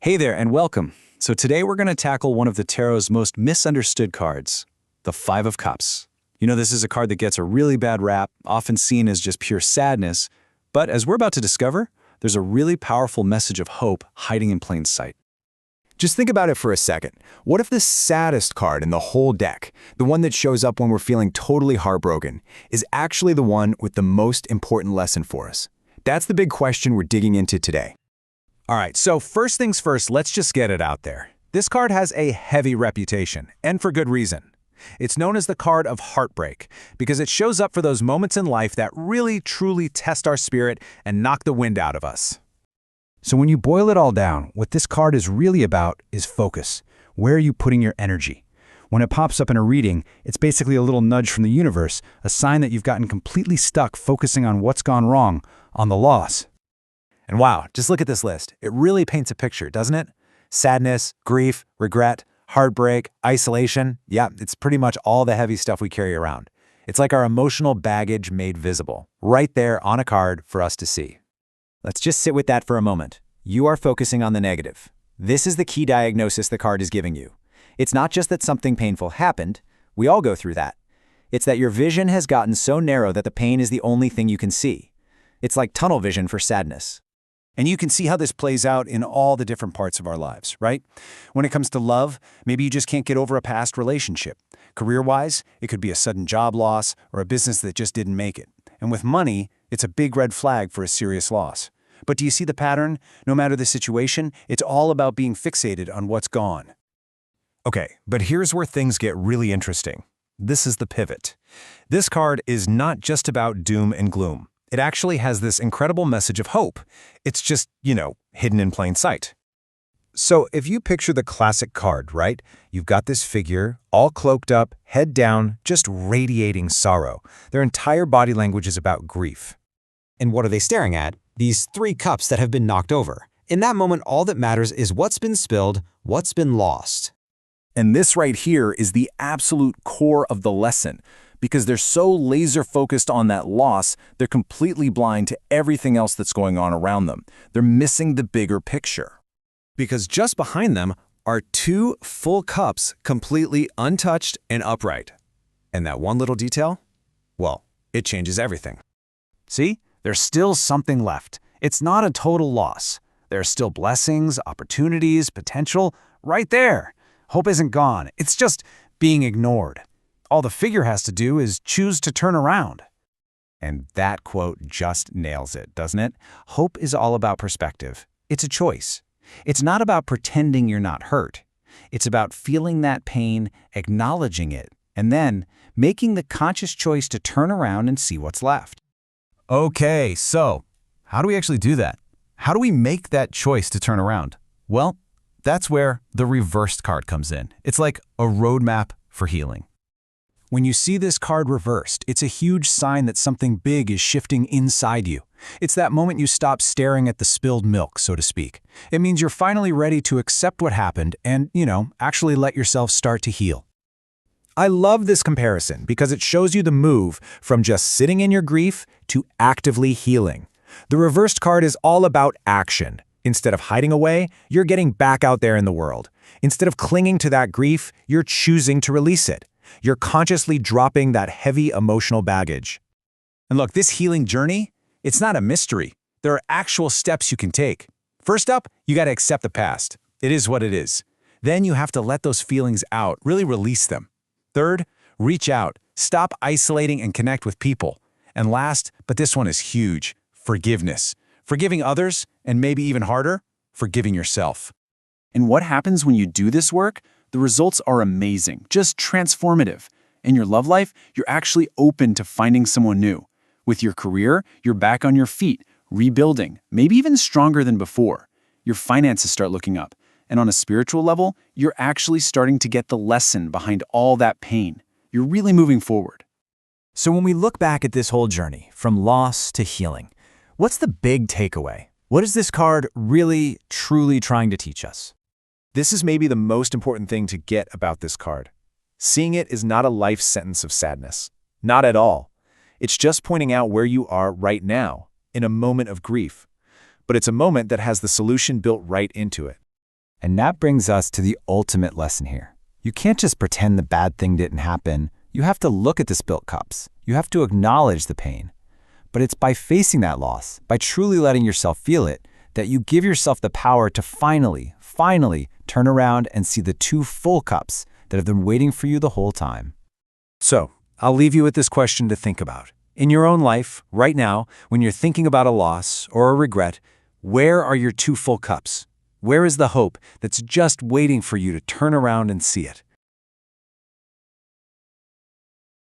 Hey there and welcome. So today we're going to tackle one of the tarot's most misunderstood cards, the Five of Cups. This is a card that gets a really bad rap, often seen as just pure sadness, but as we're about to discover, there's a really powerful message of hope hiding in plain sight. Just think about it for a second. What if the saddest card in the whole deck, the one that shows up when we're feeling totally heartbroken, is actually the one with the most important lesson for us? That's the big question we're digging into today. All right, so first things first, let's just get it out there. This card has a heavy reputation, and for good reason. It's known as the card of heartbreak because it shows up for those moments in life that really, truly test our spirit and knock the wind out of us. So when you boil it all down, what this card is really about is focus. Where are you putting your energy? When it pops up in a reading, it's basically a little nudge from the universe, a sign that you've gotten completely stuck focusing on what's gone wrong, on the loss. And wow, just look at this list. It really paints a picture, doesn't it? Sadness, grief, regret, heartbreak, isolation. Yeah, it's pretty much all the heavy stuff we carry around. It's like our emotional baggage made visible, right there on a card for us to see. Let's just sit with that for a moment. You are focusing on the negative. This is the key diagnosis the card is giving you. It's not just that something painful happened. We all go through that. It's that your vision has gotten so narrow that the pain is the only thing you can see. It's like tunnel vision for sadness. And you can see how this plays out in all the different parts of our lives, right? When it comes to love, maybe you just can't get over a past relationship. Career-wise, it could be a sudden job loss or a business that just didn't make it. And with money, it's a big red flag for a serious loss. But do you see the pattern? No matter the situation, it's all about being fixated on what's gone. Okay, but here's where things get really interesting. This is the pivot. This card is not just about doom and gloom. It actually has this incredible message of hope. It's just, hidden in plain sight. So if you picture the classic card, right? You've got this figure, all cloaked up, head down, just radiating sorrow. Their entire body language is about grief. And what are they staring at? These three cups that have been knocked over. In that moment, all that matters is what's been spilled, what's been lost. And this right here is the absolute core of the lesson. Because they're so laser-focused on that loss, they're completely blind to everything else that's going on around them. They're missing the bigger picture. Because just behind them are two full cups completely untouched and upright. And that one little detail? Well, it changes everything. See? There's still something left. It's not a total loss. There are still blessings, opportunities, potential, right there. Hope isn't gone. It's just being ignored. All the figure has to do is choose to turn around. And that quote just nails it, doesn't it? Hope is all about perspective. It's a choice. It's not about pretending you're not hurt. It's about feeling that pain, acknowledging it, and then making the conscious choice to turn around and see what's left. Okay, so how do we actually do that? How do we make that choice to turn around? Well, that's where the reversed card comes in. It's like a roadmap for healing. When you see this card reversed, it's a huge sign that something big is shifting inside you. It's that moment you stop staring at the spilled milk, so to speak. It means you're finally ready to accept what happened and, actually let yourself start to heal. I love this comparison because it shows you the move from just sitting in your grief to actively healing. The reversed card is all about action. Instead of hiding away, you're getting back out there in the world. Instead of clinging to that grief, you're choosing to release it. You're consciously dropping that heavy emotional baggage. And look, this healing journey, it's not a mystery. There are actual steps you can take. First up, you got to accept the past. It is what it is. Then you have to let those feelings out, really release them. Third, reach out. Stop isolating and connect with people. And last, but this one is huge, forgiveness. Forgiving others, and maybe even harder, forgiving yourself. And what happens when you do this work? The results are amazing, just transformative. In your love life, you're actually open to finding someone new. With your career, you're back on your feet, rebuilding, maybe even stronger than before. Your finances start looking up. And on a spiritual level, you're actually starting to get the lesson behind all that pain. You're really moving forward. So when we look back at this whole journey, from loss to healing, what's the big takeaway? What is this card really, truly trying to teach us? This is maybe the most important thing to get about this card. Seeing it is not a life sentence of sadness. Not at all. It's just pointing out where you are right now, in a moment of grief. But it's a moment that has the solution built right into it. And that brings us to the ultimate lesson here. You can't just pretend the bad thing didn't happen. You have to look at the spilt cups. You have to acknowledge the pain. But it's by facing that loss, by truly letting yourself feel it, that you give yourself the power to finally turn around and see the 2 full cups that have been waiting for you the whole time. So, I'll leave you with this question to think about. In your own life, right now, when you're thinking about a loss or a regret, where are your 2 full cups? Where is the hope that's just waiting for you to turn around and see it?